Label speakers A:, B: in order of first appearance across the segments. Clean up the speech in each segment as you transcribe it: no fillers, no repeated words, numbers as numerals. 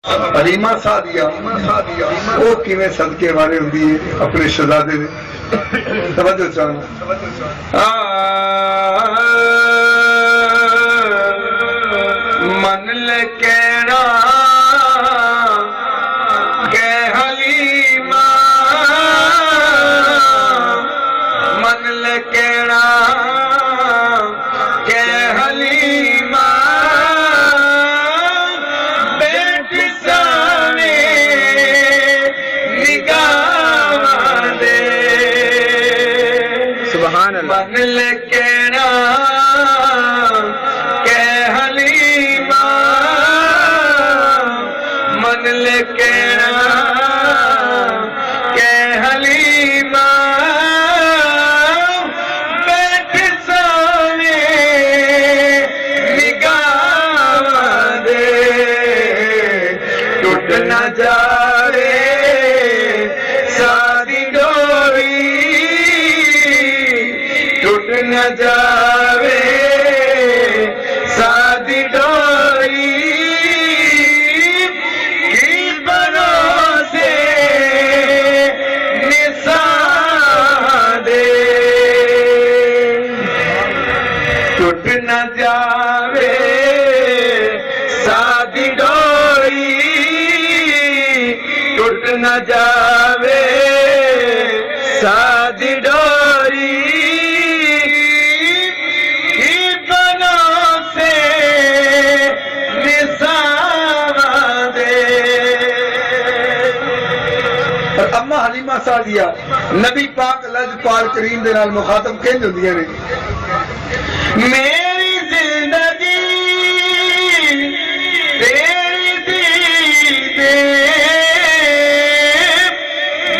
A: हलीमा सादिया वो किवें सदके वाले होंदी है अपने शहजादे दे तवज्जो चाहना मन ले कहना के हलीमा मन ले कहना के हलीमा मन ले कहना के हलीमा मन ले कहना के हलीमा बैठ साने निगाह दे टूट न जाए सारी डोरी टूट न जावे सादी डोरी की भरोसे निशान दे टूट न जावे सादी डोरी टूट न जावे सादी डोरी अम्मा हलीमा सादिया नबी पाक लजपाल करीम दे नाल मुखातब कहंदी हुंदियां ने मेरी जिंदगी तेरी दीदे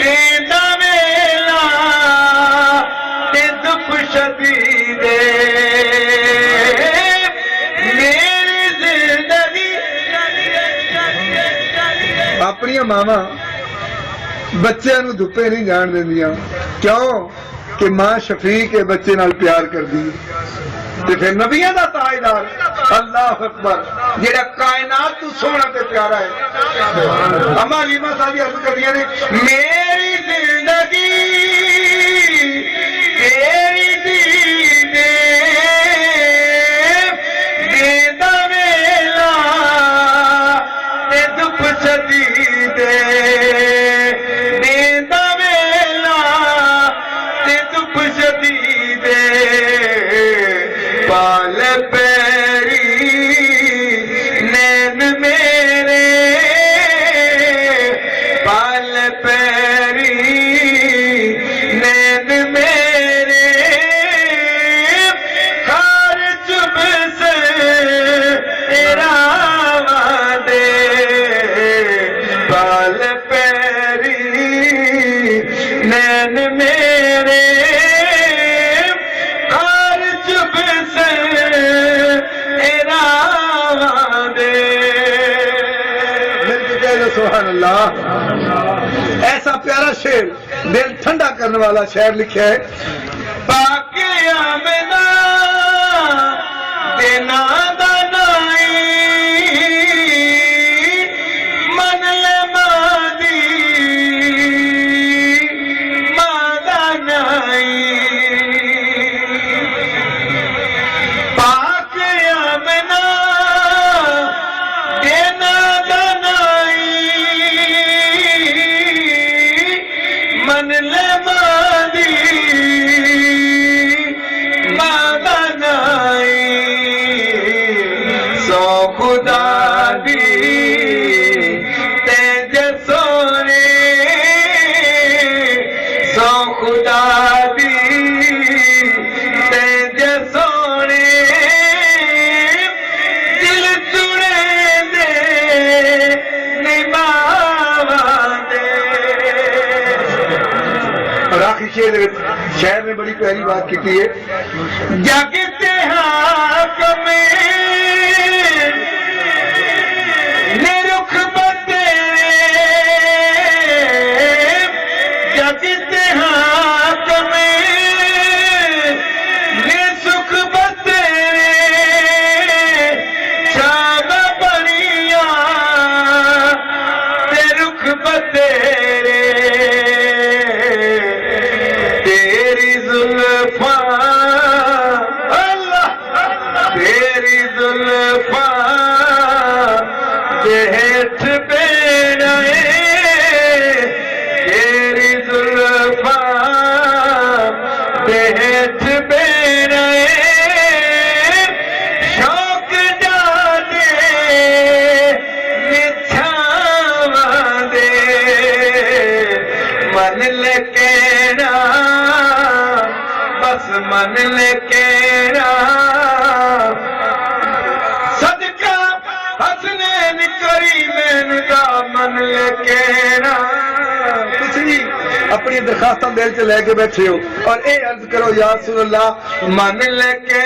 A: देदा वेला ते दुख शदीदे मेरी जिंदगी अपनी मामा बच्चों को धुप्पे नहीं जान देंदियां क्यों कि मां शफीक के बच्चे नाल प्यार करती ते फिर नबियां दा ताजदार अल्लाह अकबर जेड़ा कायनात तू सोहना ते प्यारा है अम्मा हलीमा सादिया अर्ज करदियां ने मेरी जिंदगी तेरी दीदे देदा वेला ते दुख शदीदे पाल पैरी नैन मेरे पाल पैरी नैन मेरे हर चुभ से दे पाल पैरी नैन मेरे सुभान अल्लाह ऐसा प्यारा शेर दिल ठंडा करने वाला शेर लिखा है पाके आमना देना दानाई मन ले मादी मादानाई पाके आमना देना मन ले मादी मादानाई सौ खुदा दी तेज सोने सौ खुदा दी तेज सोने दिल चुड़े दे निभावा दे आखिरी शेर में बड़ी प्यारी बात की है जागते हाकम ने रुख बतेरे जागते हाकम ने सुख बतेरे शाम बनिया दरखास्त दिल च लैके बैठे हो और ये अर्ज करो या रसूल अल्लाह मन लेके